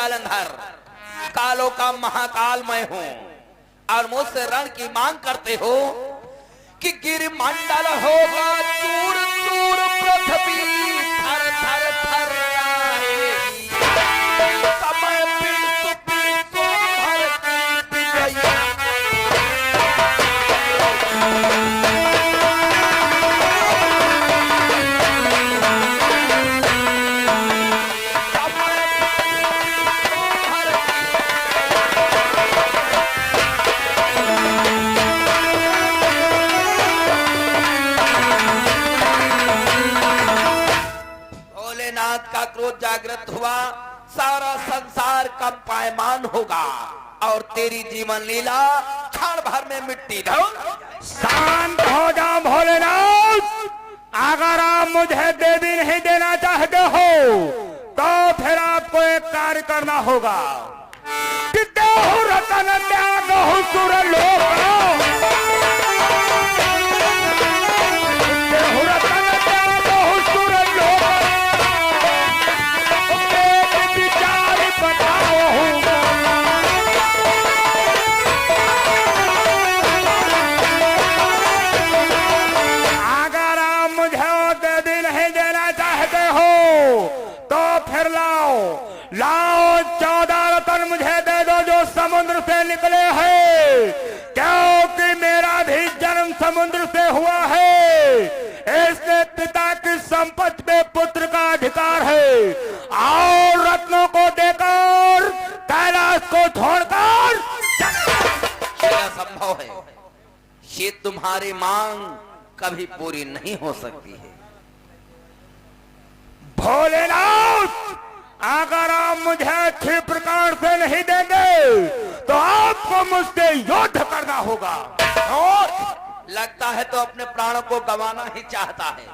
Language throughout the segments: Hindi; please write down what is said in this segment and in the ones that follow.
जालंधर, कालों का महाकाल मैं हूँ और मुझसे रण की मांग करते हो कि गिरिमंडल होगा चूर चूर, पृथ्वी थर थर थर्राएगी, समय पीत पीत धरती विजयी। भोलेनाथ का क्रोध जागृत हुआ, सारा संसार कंपायमान होगा और तेरी जीवन लीला क्षण भर में मिट्टी धोल। शांत हो जाओ भोलेनाथ, अगर आप मुझे देवी नहीं देना चाहते हो तो फिर आपको एक कार्य करना होगा कि देहु रतन त्यागहु सुरलोक, देहु रतन त्यागहु सुरलोक, वेद विचार बताओ। अगर आप मुझे देवी नहीं देना चाहते हो तो फिर लाओ 14 रतन मुझे दे दो जो समुद्र से निकले हैं, क्योंकि मेरा भी जन्म समुद्र से हुआ है। इसलिए पिता की संपत्ति पे पुत्र का अधिकार है और रत्नों को देकर कैलाश को छोड़कर यह संभव है, ये तुम्हारी मांग कभी पूरी नहीं हो सकती है। भोलेनाथ, अगर आप मुझे अच्छे प्रकार से नहीं देंगे तो आपको मुझसे युद्ध करना होगा। और लगता है तो अपने प्राणों को गंवाना ही चाहता है।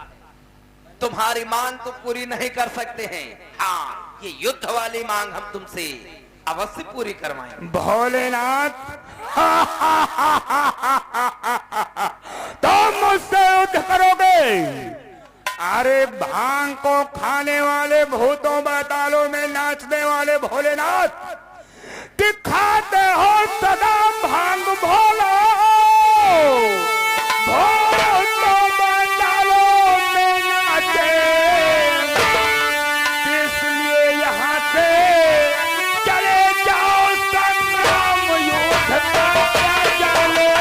तुम्हारी मांग तो पूरी नहीं कर सकते हैं। हाँ, ये युद्ध वाली मांग हम तुमसे अवश्य पूरी करवाएंगे। भोलेनाथ, तो मुझसे युद्ध करोगे? अरे भांग को खाने वाले भूतों बैतालों में नाचने वाले भोलेनाथ, कि खाते हो सदा भांग भोलो, भूतों बैतालों में नाचे, इसलिए यहाँ से चले जाओ, संग्राम युद्ध करके चले।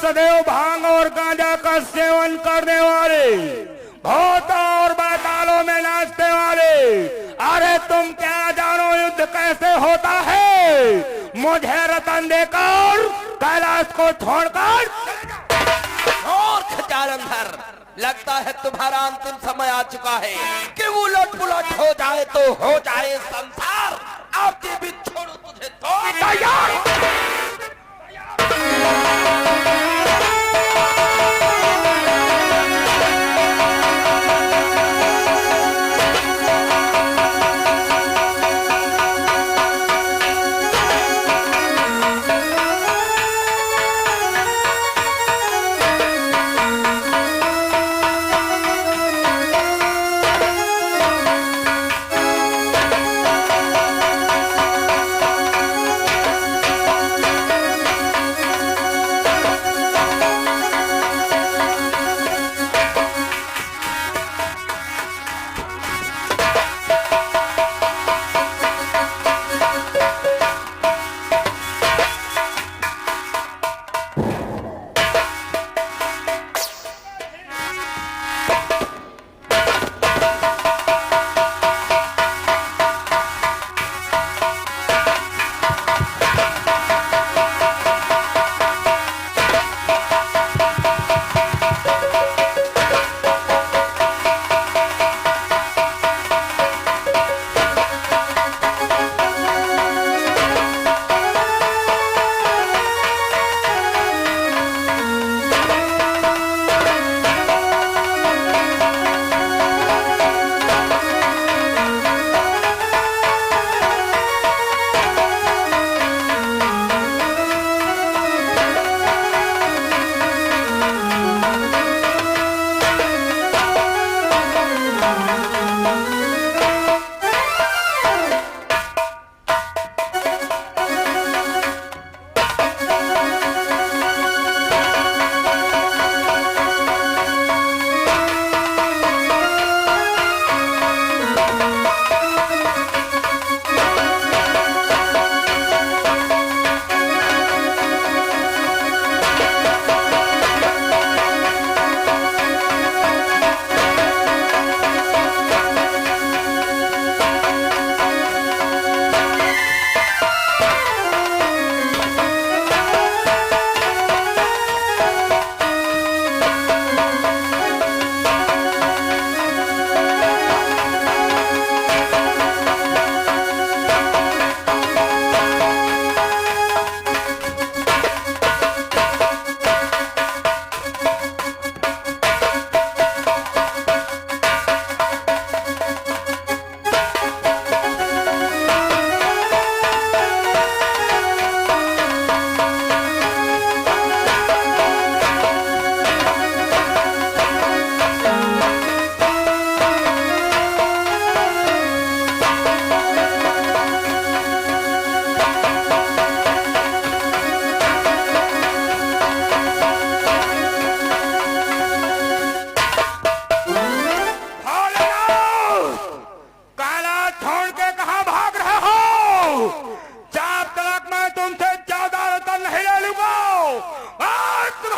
सदैव भांग और गांजा का सेवन करने वाले, भूत और बैतालों में नाचते वाले, अरे तुम क्या जानो युद्ध कैसे होता है? मुझे रतन देकर कैलाश को छोड़कर। मूर्ख जालंधर, लगता है तुम्हारा अंतिम समय आ चुका है कि उलट पुलट हो जाए तो हो जाए संसार। आपके भी छोड़ो तुझे तो तैयार।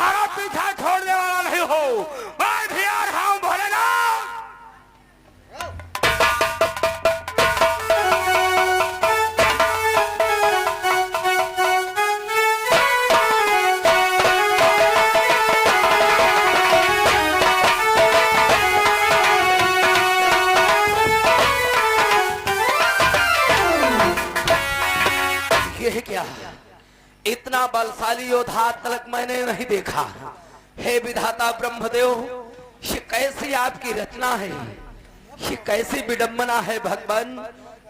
तुम्हारा पीछा छोड़ने वाला नहीं हो। मैं भी आ रहा हूं भोलेनाथ। ये क्या, इतना बलशाली योद्धा आज तक मैंने नहीं देखा। हे विधाता ब्रह्मदेव, ये कैसी आपकी रचना है, ये कैसी विडंबना है भगवान।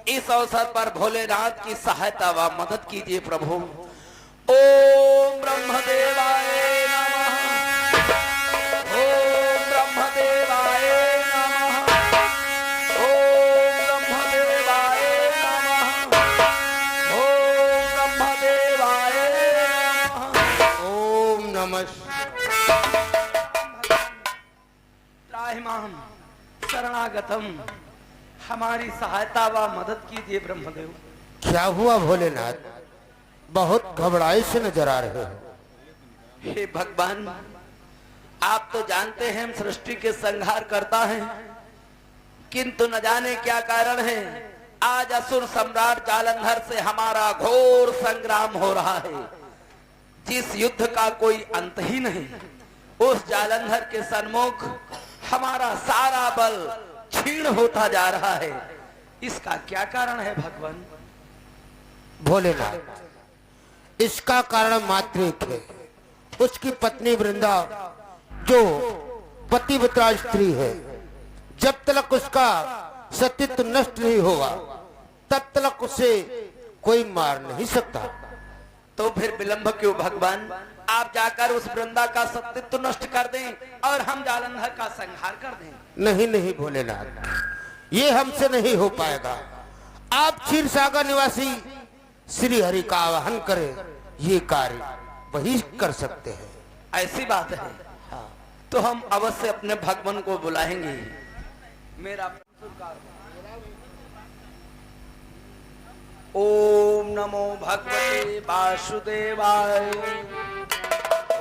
इस अवसर पर भोलेनाथ की सहायता व मदद कीजिए प्रभु। ओम ब्रह्मदेवाय नमः, ओम ब्रह्मदेवाय नमः, ओम ब्रह्मदेवाय नमः, ओम ब्रह्मदेवाय नमः। ओम नमः। त्राहिमाम शरणागतम, हमारी सहायता व मदद कीजिए ब्रह्मदेव। क्या हुआ भोलेनाथ, बहुत घबराए से नजर आ रहे हो। हे भगवान, आप तो जानते हैं हम सृष्टि के संहार करता है, किंतु न जाने क्या कारण है आज असुर सम्राट जालंधर से हमारा घोर संग्राम हो रहा है, जिस युद्ध का कोई अंत ही नहीं। उस जालंधर के सन्मुख हमारा सारा बल क्षीण होता जा रहा है। इसका क्या कारण है भगवान? भोलेनाथ, इसका कारण मात्र एक है। उसकी पत्नी वृंदा जो पतिव्रता स्त्री है, जब तक उसका सतीत्व नष्ट नहीं होगा तब तक उसे कोई मार नहीं सकता। तो फिर विलंब क्यों भगवान? आप जाकर उस वृंदा का सतीत्व नष्ट कर दें और हम जालंधर का संहार कर दें। नहीं नहीं भोलेनाथ, ये हमसे नहीं हो पाएगा। आप क्षीर सागर निवासी श्री हरि का आवाहन करें, ये कार्य वही कर सकते हैं। ऐसी बात है, तो हम अवश्य अपने भगवान को बुलाएंगे। मेरा ओम नमो भगवते वासुदेवाय,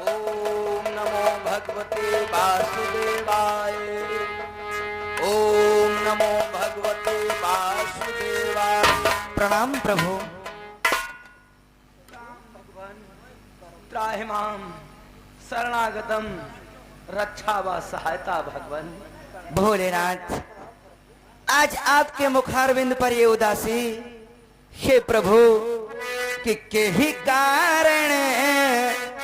ओम नमो भगवते वासुदेवाय, ओम नमो भगवते वासुदेवाय। प्रणाम प्रभु। त्राहिमाम शरणागतम, रक्षा व सहायता भगवान। भोलेनाथ, आज आपके मुखारविंद पर ये उदासी, हे प्रभु, कि ही कारण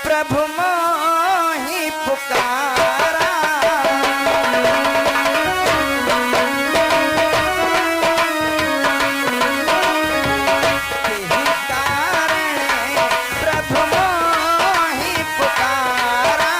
प्रभु मोहि पुकारा। केहि कारण प्रभु मोहि पुकारा।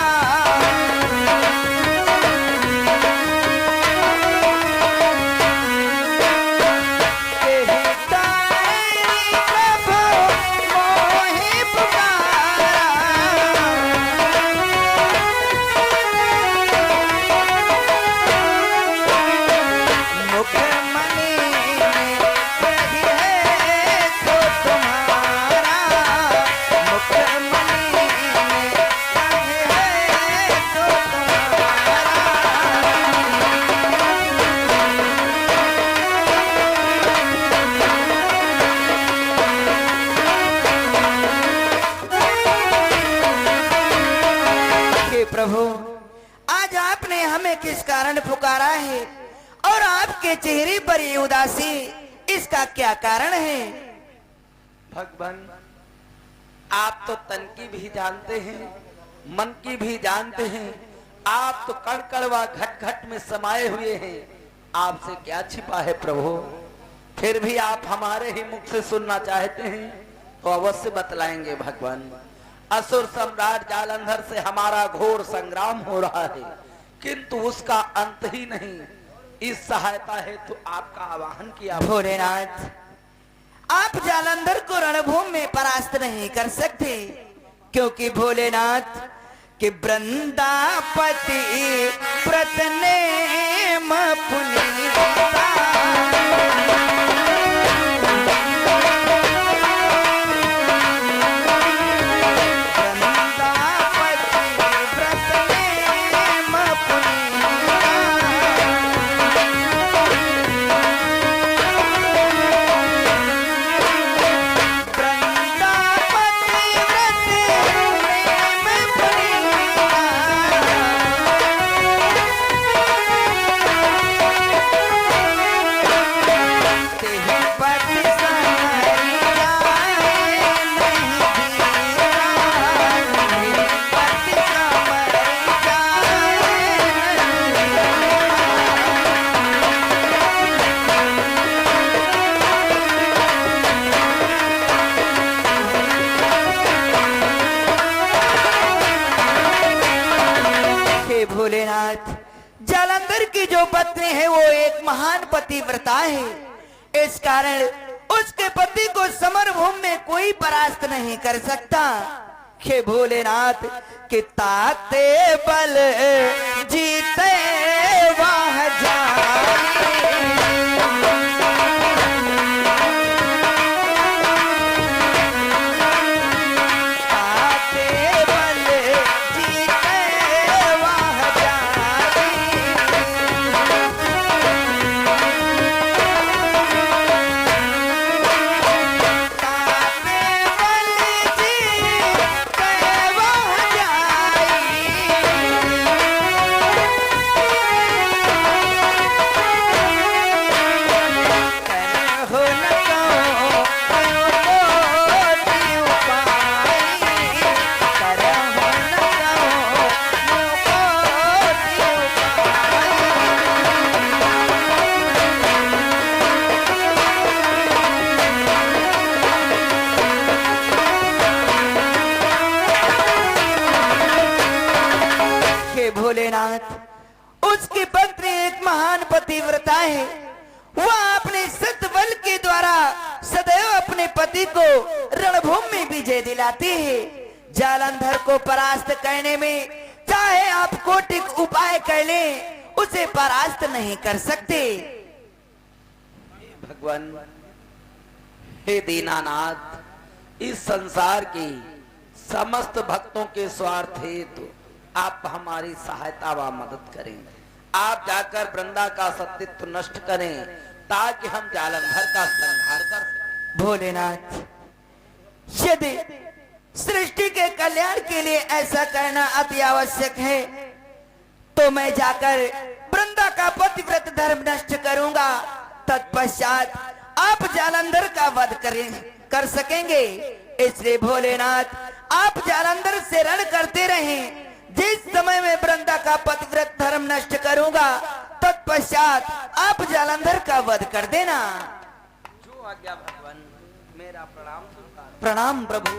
प्रभु, आज आपने हमें किस कारण पुकारा है और आपके चेहरे पर ये उदासी, इसका क्या कारण है? भगवान, आप तो तन की भी जानते हैं, मन की भी जानते हैं। आप तो कण कण व घट घट में समाये हुए हैं। आपसे क्या छिपा है प्रभु? फिर भी आप हमारे ही मुख से सुनना चाहते हैं तो अवश्य बतलाएंगे भगवान। असुर सम्राट जालंधर से हमारा घोर संग्राम हो रहा है, किंतु उसका अंत ही नहीं। इस सहायता है तो आपका आवाहन किया। भोलेनाथ, आप जालंधर को रणभूमि में परास्त नहीं कर सकते, क्योंकि भोलेनाथ कि वृंदापति प्रतनेम पुनीता। वृंदापति भोलेनाथ, जालंधर की जो पत्नी है वो एक महान पतिव्रता है। इस कारण उसके पति को समरभूमि में कोई परास्त नहीं कर सकता। हे भोलेनाथ, कि ताकते बल जीते वाह जाए, भोलेनाथ, उसकी पत्नी एक महान पतिव्रता है। वह अपने सतबल के द्वारा सदैव अपने पति को रणभूमि में विजय दिलाती है। जालंधर को परास्त करने में चाहे आप कोटिक उपाय कर लें, उसे परास्त नहीं कर सकते। भगवान, हे दीनानाथ, इस संसार की समस्त भक्तों के स्वार्थ हेतु आप हमारी सहायता व मदद करें। आप जाकर वृंदा का सतीत्व नष्ट करें ताकि हम जालंधर का संहार कर सकें। भोलेनाथ, यदि सृष्टि के कल्याण के लिए ऐसा करना अति आवश्यक है तो मैं जाकर वृंदा का पतिव्रत धर्म नष्ट करूंगा। तत्पश्चात आप जालंधर का वध कर सकेंगे। इसलिए भोलेनाथ, आप जालंधर से रण करते रहें। जिस समय मैं वृंदा का पतिव्रत धर्म नष्ट करूंगा, तत्पश्चात आप जालंधर का वध कर देना। जो आज्ञा भगवान, मेरा प्रणाम स्वीकार। प्रणाम प्रभु।